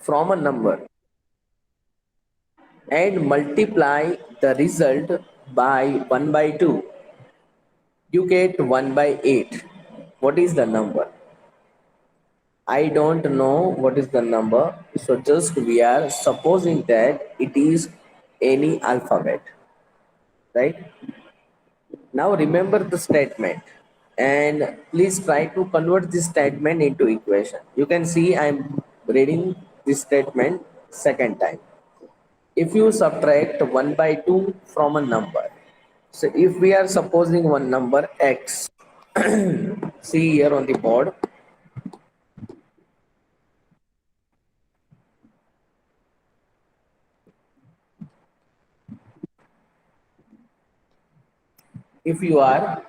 from a number and multiply the result by 1 by 2, you get 1 by 8. What is the number? I don't know what is the number, so just we are supposing that it is any alphabet, right? Now remember the statement and please try to convert this statement into equation. You can see I'm reading this statement second time. If you subtract 1 by 2 from a number, so if we are supposing one number x, see here on the board, if you are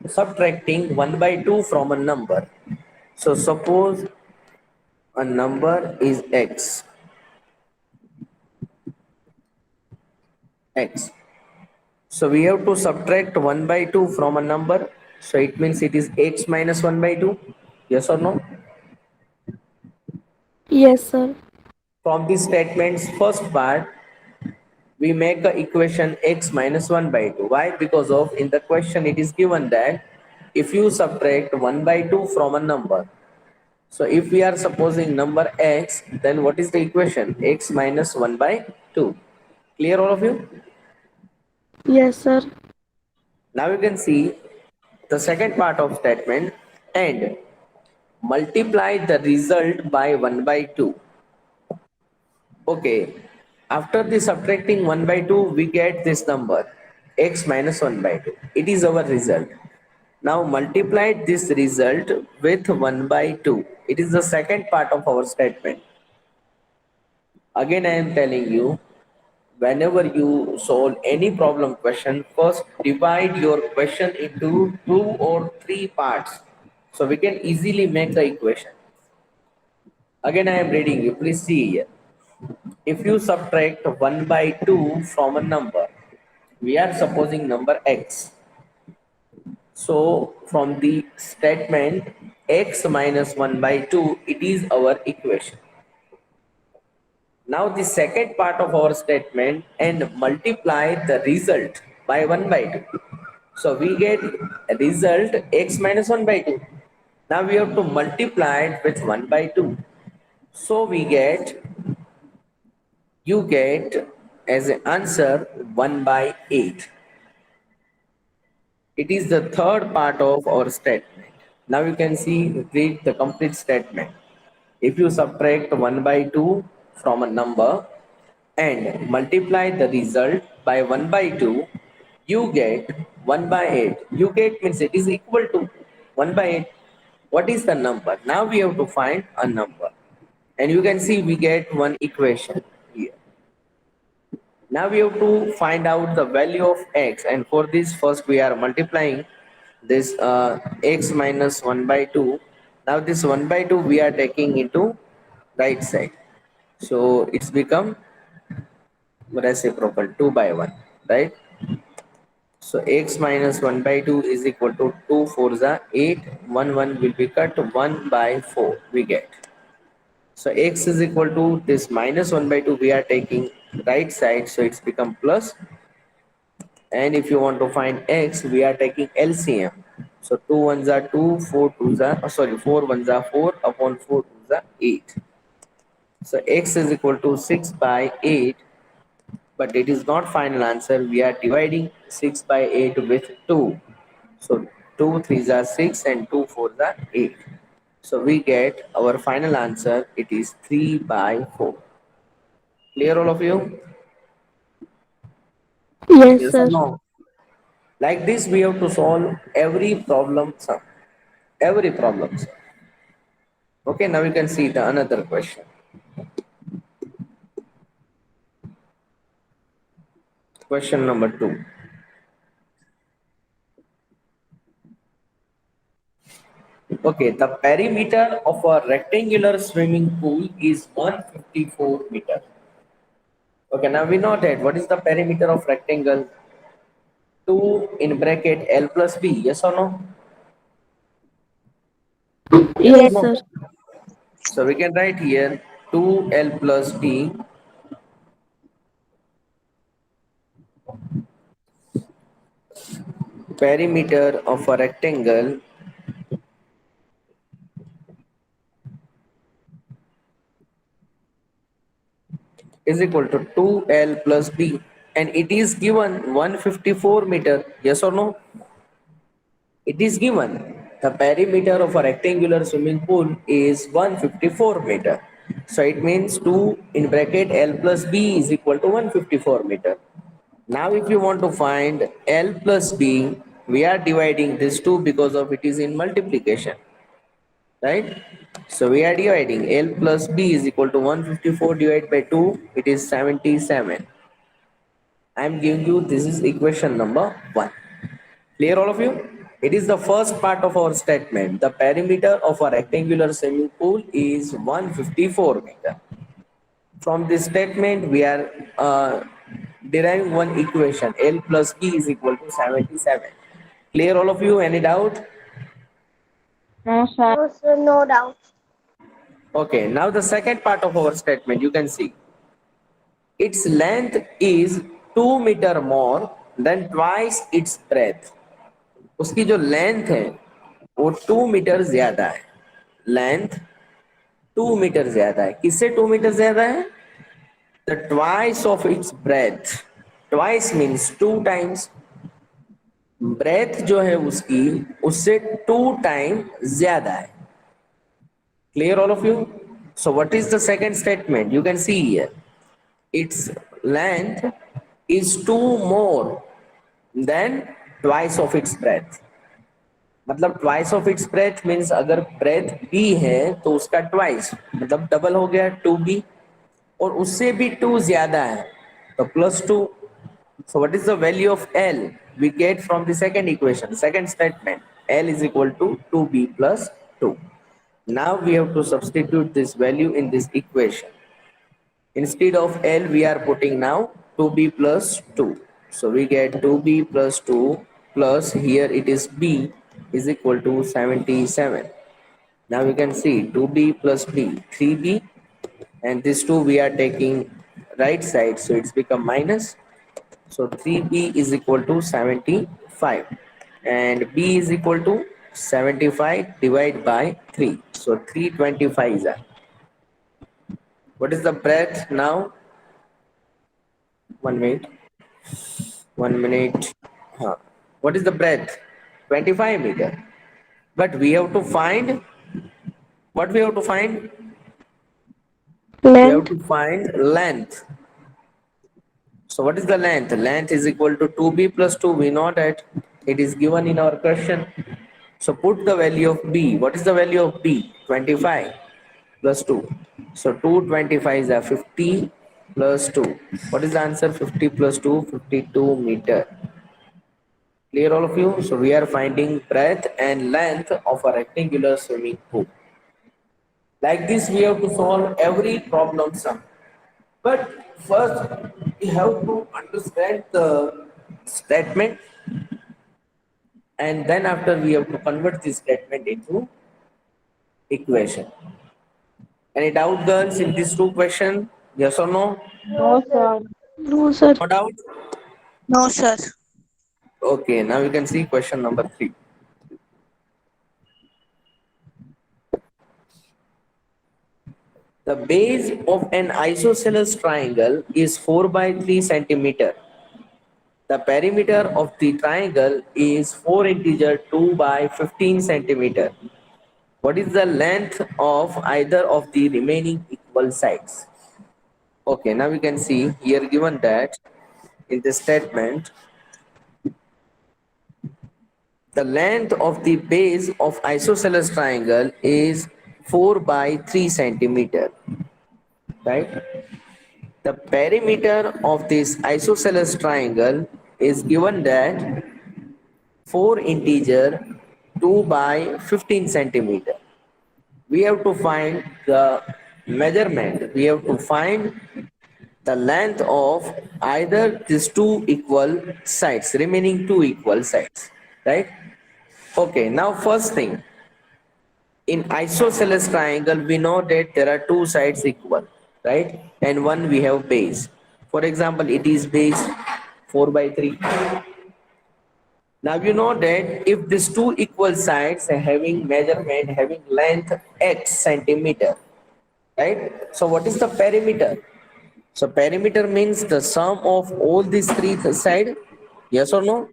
subtracting 1 by 2 from a number, so suppose a number is x. So we have to subtract 1 by 2 from a number. So it means it is x minus 1 by 2. Yes or no? Yes, sir. From this statement's first part, we make the equation x minus 1 by 2. Why? Because of in the question it is given that if you subtract 1 by 2 from a number, so if we are supposing number x, then what is the equation? X minus 1 by 2. Clear all of you? Yes, sir. Now you can see the second part of statement and multiply the result by 1 by 2. Okay, after the subtracting 1 by 2, we get this number x minus 1 by 2. It is our result. Now multiply this result with 1 by 2. It is the second part of our statement. Again, I am telling you, whenever you solve any problem question, first divide your question into 2 or 3 parts. So we can easily make the equation. Again, I am reading you. Please see here. If you subtract 1 by 2 from a number, we are supposing number x. So from the statement x minus 1 by 2, it is our equation. Now the second part of our statement and multiply the result by 1 by 2. So we get result x minus 1 by 2. Now we have to multiply it with 1 by 2. So we get, you get as an answer 1 by 8. It is the third part of our statement. Now you can see, read the complete statement. If you subtract 1 by 2 from a number and multiply the result by 1 by 2, you get 1 by 8. You get means it is equal to 1 by 8. What is the number? Now we have to find a number. And you can see we get one equation here. Now we have to find out the value of x, and for this first we are multiplying this x minus 1 by 2. Now this 1 by 2 we are taking into right side. So it's become reciprocal 2 by 1, right? So x minus 1 by 2 is equal to 2 4 is 8, 1 1 will be cut, 1 by 4 we get. So x is equal to this minus 1 by 2 we are taking right side, so it's become plus. And if you want to find x, we are taking LCM. So 2 ones are 2, 4 twos are, sorry, 4 ones are 4 upon 4 twos are 8. So x is equal to 6 by 8, but it is not final answer. We are dividing 6 by 8 with 2. So 2 threes are 6 and 2 fours are 8. So we get our final answer. It is 3 by 4. Clear all of you? Yes, Yes or sir. no? Like this, we have to solve every problem sum. Every problem sum. Okay, now you can see the another question. Question number 2. Okay, the perimeter of a rectangular swimming pool is 154 meter. Okay, now we know that what is the perimeter of rectangle? 2 in bracket L plus B. Yes or no? Yes or Yes, no? sir. So we can write here 2L plus B perimeter of a rectangle is equal to 2L plus B, and it is given 154 meter. Yes or no? It is given the perimeter of a rectangular swimming pool is 154 meter. So it means 2 in bracket L plus B is equal to 154 meter. Now if you want to find L plus B, we are dividing this 2 because of it is in multiplication, right? So we are dividing L plus B is equal to 154 divided by 2, it is 77. I am giving you, this is equation number 1. Clear all of you? It is the first part of our statement. The perimeter of a rectangular swimming pool is 154 meter. From this statement, we are deriving one equation. L plus B is equal to 77. Clear all of you? Any doubt? No, sir. No, sir, no doubt. Okay, now the second part of our statement, you can see. Its length is 2 meter more than twice its breadth. उसकी जो length है वो 2 metre ज्यादा है. Length 2 metre ज्यादा है. किससे 2 metre ज्यादा है? The twice of its breadth. Twice means 2 times. Breath जो है उसकी उससे 2 टाइम ज्यादा है. Clear all of you? So what is the second statement? You can see here. Its length is 2 more than twice of its breadth. मतलब twice of its breath means अगर breadth be है तो उसका twice मतलब double हो गया 2b, और उससे भी 2 ज्यादा है तो +2. So what is the value of L? We get from the second equation, second statement. L is equal to 2b plus 2. Now we have to substitute this value in this equation. Instead of L, we are putting now 2b plus 2. So we get 2b plus 2 plus here it is b is equal to 77. Now we can see 2b plus b, 3b, and this 2 we are taking right side, so it's become minus. So 3b is equal to 75, and b is equal to 75 divided by 3. So 325 is that. What is the breadth now? 1 minute. 1 minute. Huh. What is the breadth? 25 meter. But we have to find, what we have to find? We have Length. to find length. So what is the length? Length is equal to 2b plus 2. We know that it is given in our question. So put the value of b. What is the value of b? 25 plus 2. So 225 is a 50 plus 2. What is the answer? 50 plus 2, 52 meter. Clear all of you? So we are finding breadth and length of a rectangular swimming pool. Like this, we have to solve every problem sum. But first, we have to understand the statement, and then after we have to convert this statement into equation. Any doubt, girls, in these two questions? Yes or no? No, sir. No, sir. No doubt? No, sir. Okay, now you can see question number 3. The base of an isosceles triangle is 4 by 3 centimeter. The perimeter of the triangle is 4 integer 2 by 15 centimeter. What is the length of either of the remaining equal sides? Okay, now we can see here given that in the statement, the length of the base of isosceles triangle is 4 by 3 centimeter, right? The perimeter of this isosceles triangle is given that 4 integer 2 by 15 centimeter. We have to find the measurement. We have to find the length of either these two equal sides, remaining two equal sides, right? Okay, now first thing, In isosceles triangle, we know that there are two sides equal, right? And one we have base. For example, it is base 4 by 3. Now you know that if these two equal sides are having measurement having length x centimeter, right? So what is the perimeter? So perimeter means the sum of all these three sides. Yes or no?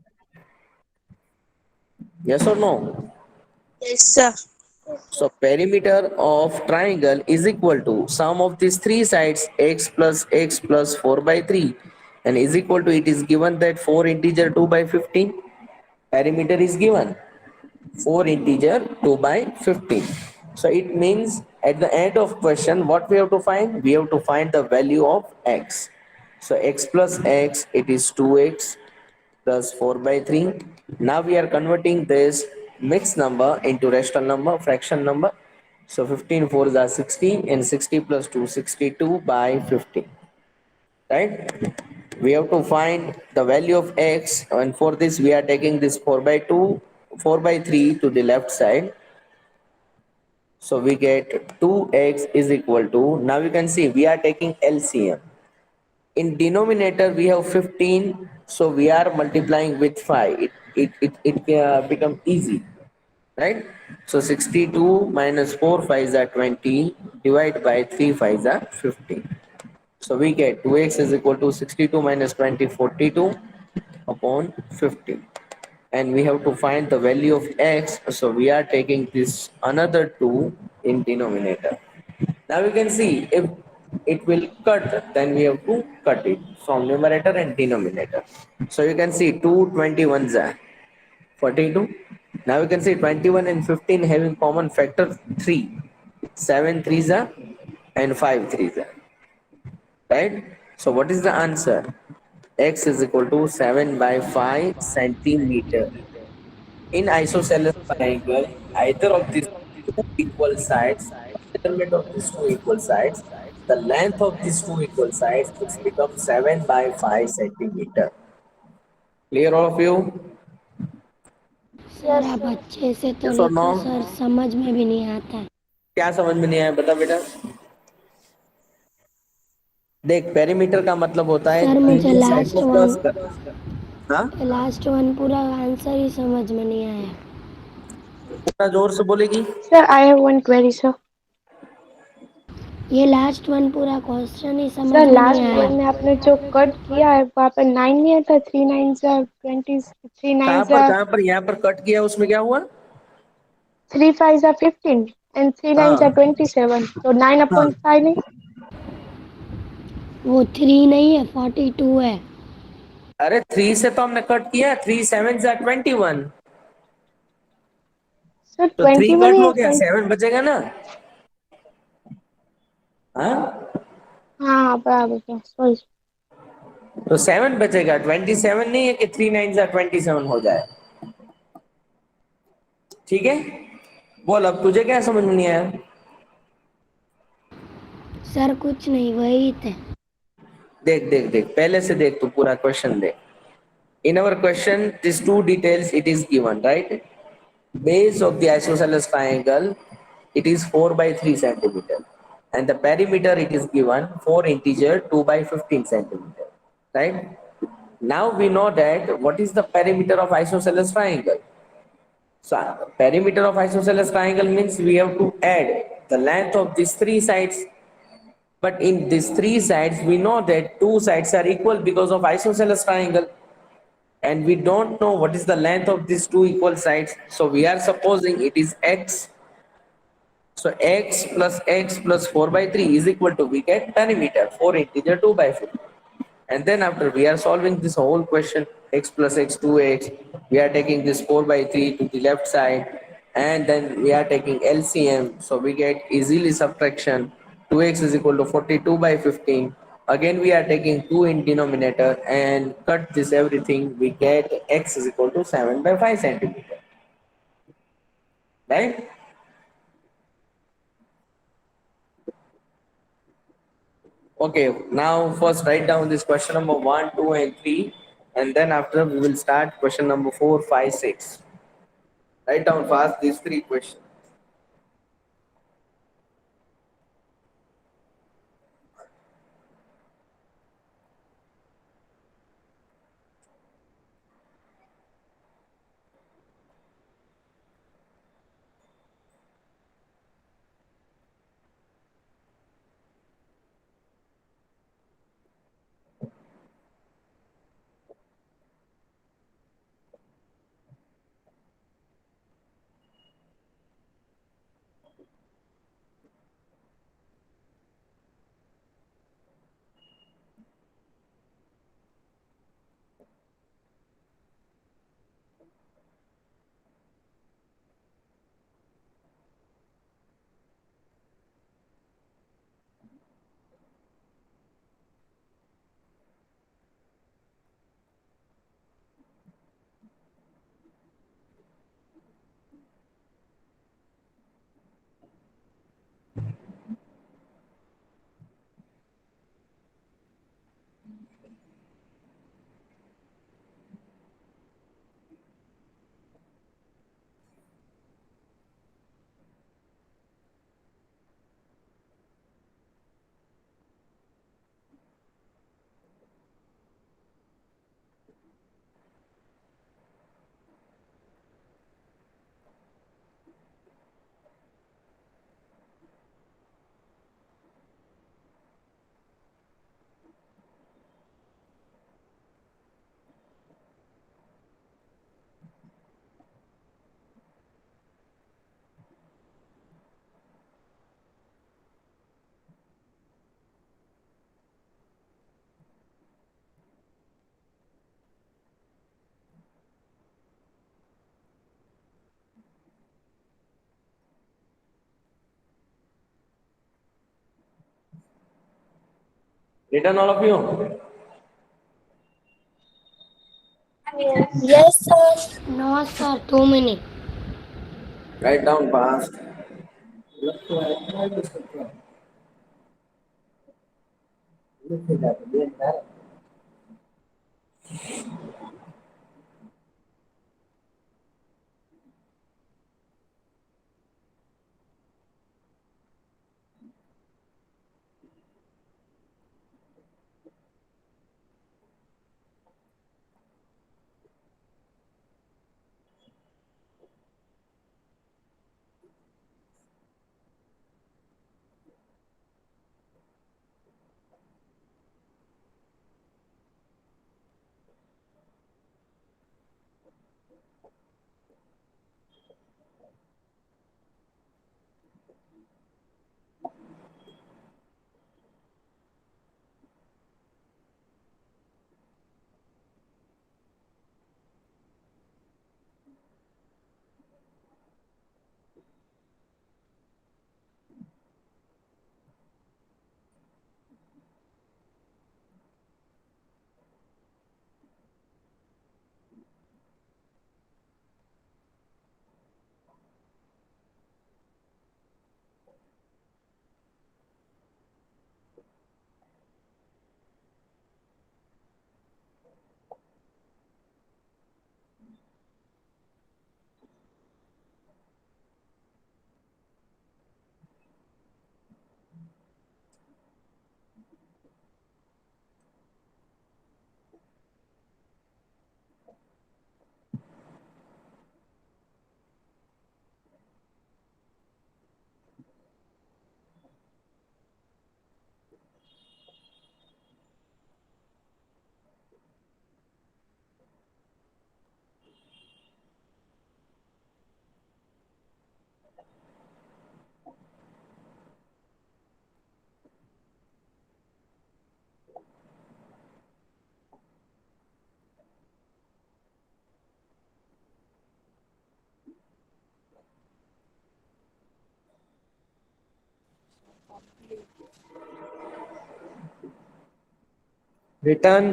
Yes or no? Yes, sir. So perimeter of triangle is equal to sum of these three sides x plus 4 by 3 and is equal to, it is given that 4 integer 2 by 15. Perimeter is given 4 integer 2 by 15. So it means at the end of question what we have to find? We have to find the value of x. So x plus x, it is 2x plus 4 by 3. Now we are converting this mixed number into rational number, fraction number. So 15 fours are 60 and 60 plus 2, 62 by 15. Right? We have to find the value of x, and for this we are taking this 4 by 2, 4 by 3 to the left side. So we get 2x is equal to, now you can see we are taking LCM. In denominator we have 15, so we are multiplying with 5. It become easy, right? So 62 minus 4 5s are 20, divide by 3 5s are 15. So we get 2x is equal to 62 minus 20, 42 upon 50. And we have to find the value of x, so we are taking this another 2 in denominator. Now we can see if it will cut, then we have to cut it from numerator and denominator. So you can see 2 21s are 42. Now you can see 21 and 15 having common factor 3. 7 3s are and 5 3s are. Right? So what is the answer? X is equal to 7 by 5 centimeter. In isosceles triangle, either of these two equal sides, the measurement of these two equal sides, the length of these two equal sides, it's become 7 by 5 centimeter. Clear all of you? Sir आप अच्छे से तो Yes or लिखो no? Sir, समझ में भी नहीं आता है। क्या समझ में नहीं आया बता बेटा? देख, पेरीमीटर का मतलब होता है सर मुझे तीनों साइड को क्रॉस कर। हाँ, लास्ट वन पूरा आंसर ही समझ में नहीं आया। थोड़ा जोर से बोलेगी। Sir, I have one query, sir. ये लास्ट वन पूरा क्वेश्चन ही समझ सर में नहीं लास्ट वन आया। में आपने जो कट किया है वहाँ पे 9 नहीं आता, 3 9 20, 3 9 कहाँ पर यहाँ पर कट किया, उसमें क्या हुआ? 3 5 15 and 3 9 हाँ 27, तो 9 हाँ, upon 5 नहीं। वो 3 नहीं है, 42 है। अरे 3 से तो हमने कट किया, 3 7 जा 21, सर तो 3 21 कट ही हो है, गया, 7 बचेगा ना? हाँ, हाँ बराबर है, सॉरी। तो 7 बचेगा, 27 नहीं है कि 3 9 जा 27 हो जाए। ठीक है, बोल अब तुझे क्या समझ में नहीं आया? सर कुछ नहीं, वही थे। देख देख देख, पहले से देख, तू पूरा क्वेश्चन देख। In our question, these two details it is given, right? Base of the isosceles triangle, it is 4 by 3 centimeter, and the perimeter it is given 4 integer 2 by 15 centimeter, right? Now we know that what is the perimeter of isosceles triangle. So perimeter of isosceles triangle means we have to add the length of these three sides. But in these three sides, we know that two sides are equal because of isosceles triangle. And we don't know what is the length of these two equal sides. So we are supposing it is x. So x plus 4 by 3 is equal to, we get perimeter 4 integer 2 by 15. And then after we are solving this whole question, x plus x 2x, we are taking this 4 by 3 to the left side, and then we are taking LCM, so we get easily subtraction. 2x is equal to 42 by 15. Again we are taking 2 in denominator and cut this everything, we get x is equal to 7 by 5 centimeter, right? Okay, now first write down this question number 1, 2 and 3, and then after we will start question number 4, 5, 6. Write down fast these three questions. Written all of you? Yes. Yes, sir. No, sir. 2 minutes. Write down fast. Written.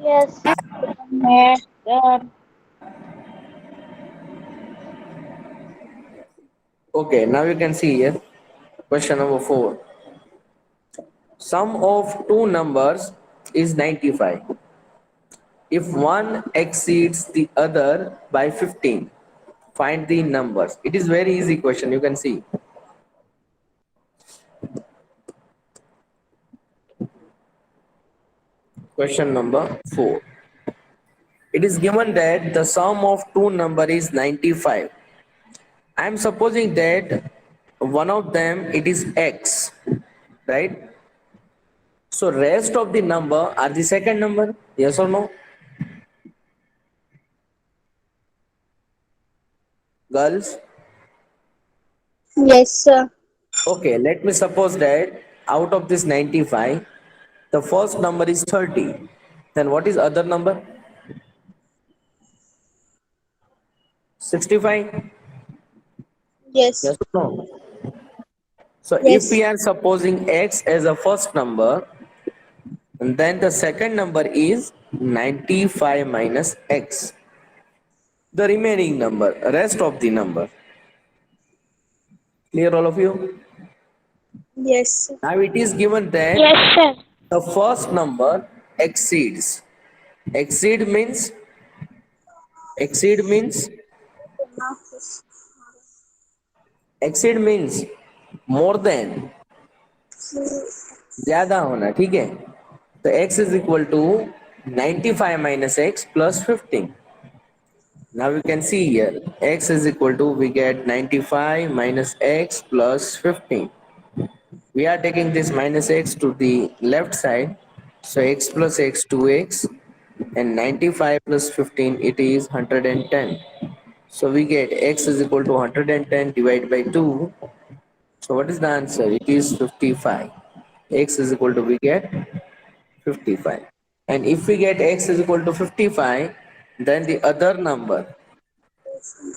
Yes. Yes. Okay, now you can see here. Question number 4. Sum of two numbers is 95. If one exceeds the other by 15, find the numbers. It is very easy question, you can see. Question number 4. It is given that the sum of two number is 95. I am supposing that one of them it is x, right? So rest of the number are the second number. Yes or no, girls? Yes, sir. Okay, let me suppose that out of this 95, the first number is 30. Then what is other number? 65. Yes. Yes or no? So if we Yes. are supposing x as a first number, and then the second number is 95 minus x. The remaining number, rest of the number. Clear all of you? Yes. Now it is given that Yes, sir. the first number exceeds. Exceed means exceed means exceed means more than, ज्यादा होना, ठीक है? तो x is equal to 95 minus x plus 15. Now you can see here x is equal to, we get 95 minus x plus 15. We are taking this minus x to the left side, so x plus x 2x, and 95 plus 15 it is 110. So we get x is equal to 110 divided by 2. So what is the answer? It is 55. X is equal to, we get 55. And if we get x is equal to 55, then the other number,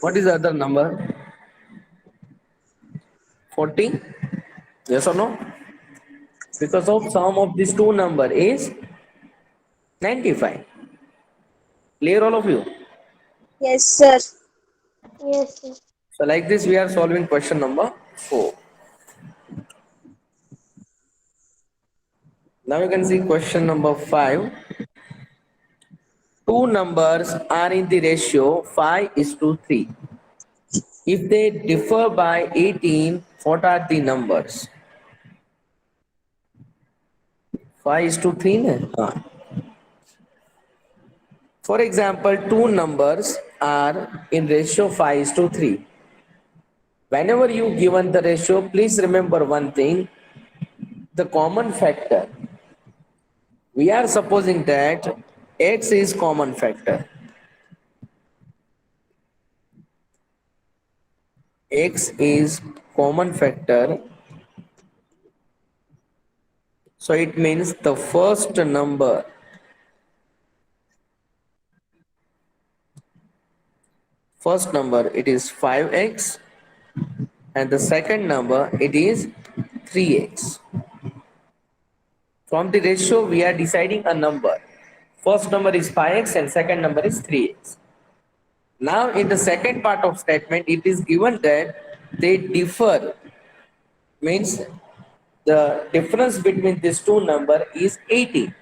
what is the other number? 40? Yes or no? because of sum of these two number is 95. Clear all of you? Yes, sir. Yes, sir. So like this we are solving question number 4. Now you can see question number 5. Two numbers are in the ratio 5 is to 3. If they differ by 18, what are the numbers? 5 is to 3 na? हाँ. For example, two numbers are in ratio 5 is to 3. Whenever you given the ratio, please remember one thing, the common factor. We are supposing that x is common factor. X is common factor. So it means the first number it is 5x and the second number it is 3x. From the ratio we are deciding a number. First number is 5x and second number is 3x. Now in the second part of statement it is given that they differ, means the difference between these two number is 18.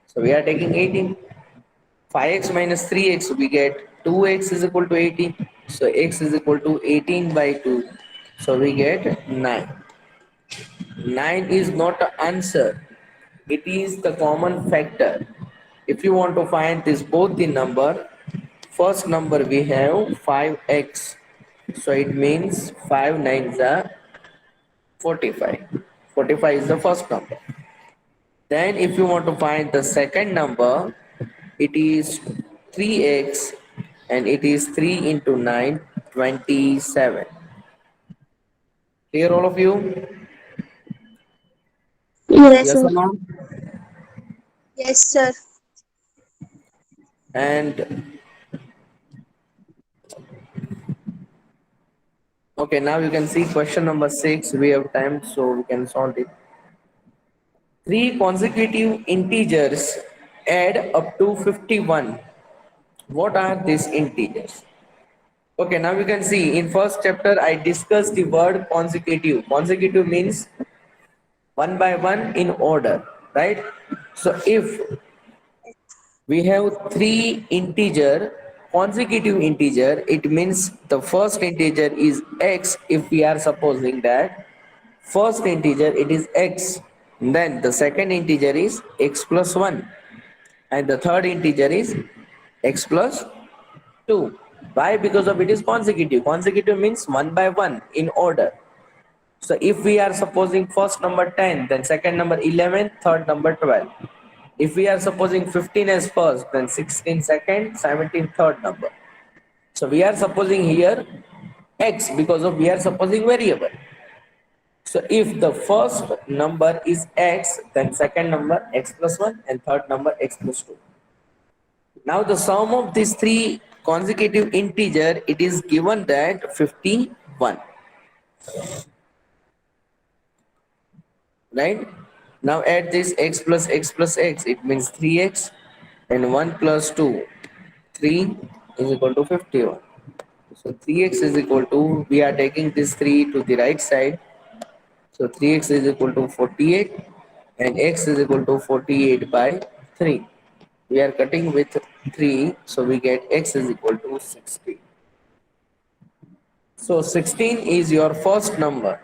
So we are taking 18. 5x minus 3x we get 2x is equal to 18. So x is equal to 18 by 2. So we get 9. 9 is not the answer. It is the common factor. If you want to find this both the number, first number we have 5x. So it means 5 nines are 45. 45 is the first number. Then if you want to find the second number, it is 3x and it is 3 into 9, 27. Clear all of you? Yes, Yes sir. or no? Yes, sir. And okay, now you can see question number 6. We have time, so we can solve it. Three consecutive integers add up to 51. What are these integers? Okay, now you can see in first chapter I discussed the word consecutive. Consecutive means one by one in order, right? So if we have three integer, consecutive integer, it means the first integer is x. If we are supposing that first integer it is x, then the second integer is x plus 1 and the third integer is x plus 2. Why? Because of it is consecutive. Consecutive means one by one in order. So if we are supposing first number 10, then second number 11, third number 12. If we are supposing 15 as first, then 16 second, 17 third number. So we are supposing here x because of we are supposing variable. So if the first number is x, then second number x plus 1 and third number x plus 2. Now the sum of these three consecutive integer, it is given that 51. Right? Now add this x plus x, it means 3x and 1 plus 2, 3 is equal to 51. So 3x is equal to, we are taking this 3 to the right side. So 3x is equal to 48 and x is equal to 48 by 3. We are cutting with 3, so we get x is equal to 16. So 16 is your first number.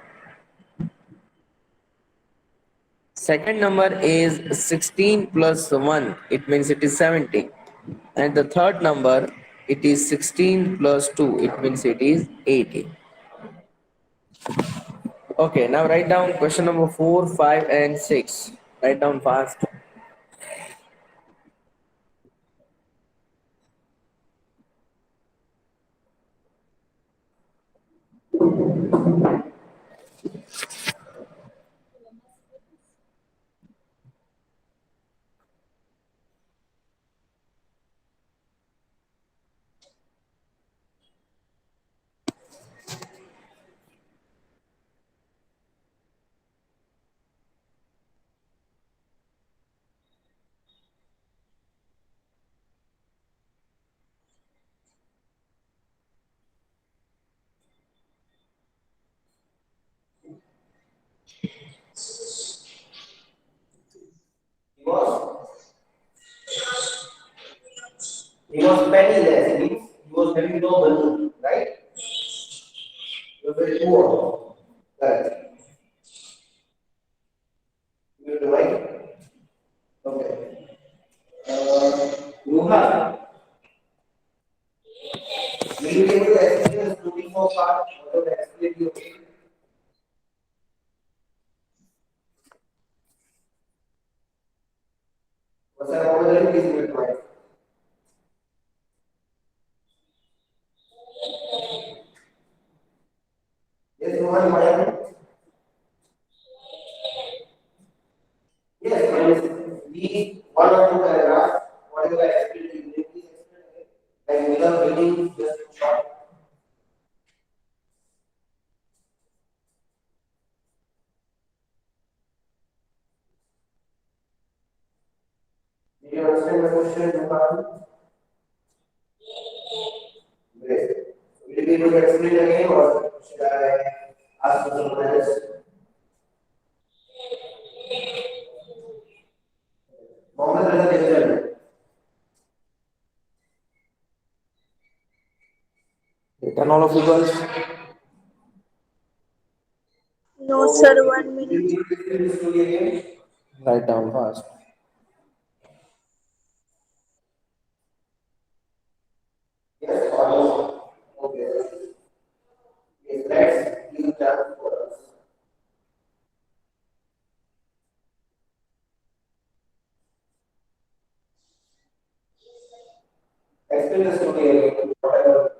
Second number is 16 plus 1, it means it is 17. And the third number, it is 16 plus 2, it means it is 18. Okay, now write down question number 4, 5, and 6. Write down fast. He was penniless, means he was having no money, right? He was very poor. Right. You know, right? Okay. Ruhan, will you be able to explain the 24 part? Whatever explain you. What's that over there? Please give it to us. Yes, Rohan, what happened? Yes, minus these one or two paragraphs, whatever I explained to you, please explain again. Like without reading, just short. Did you understand the question, Rohan? Great. Will you be able to explain again or should I ask for someone else? Mohammed Reza Dajjal. Return all of you girls. No, sir. 1 minute. Will you explain the story again? Write down fast. Yes or no? Okay. Yes, let's give chance for us. Explain the story again. Whatever.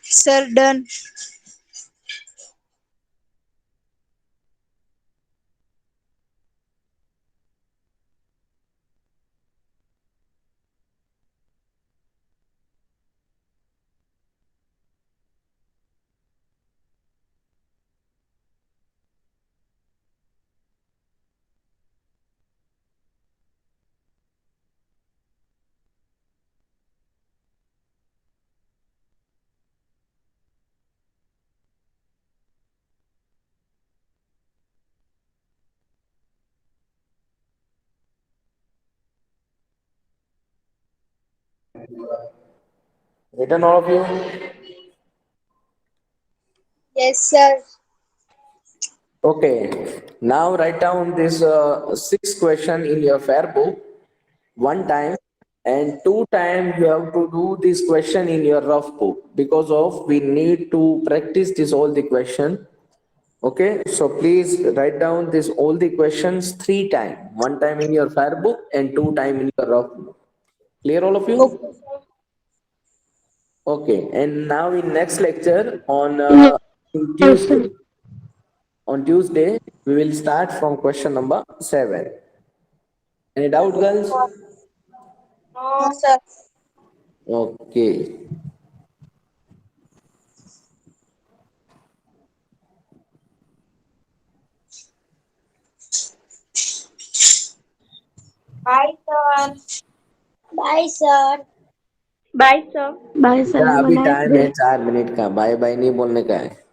Sir, done. Written all of you? Yes, sir. Okay. Now write down this six question in your fair book one time, and two time you have to do this question in your rough book because of we need to practice this all the question. Okay, so please write down this all the questions three time. One time in your fair book and two time in your rough book. Clear all of you? Okay. Okay, and now in next lecture on Yes, sir. Tuesday we will start from question number 7. Any doubt, girls? No, sir. Okay. Bye, sir. Bye, sir. Bye, sir. Bye, sir. बेटा Have a अभी nice time है day. 4 minute का, bye bye नहीं बोलने का है.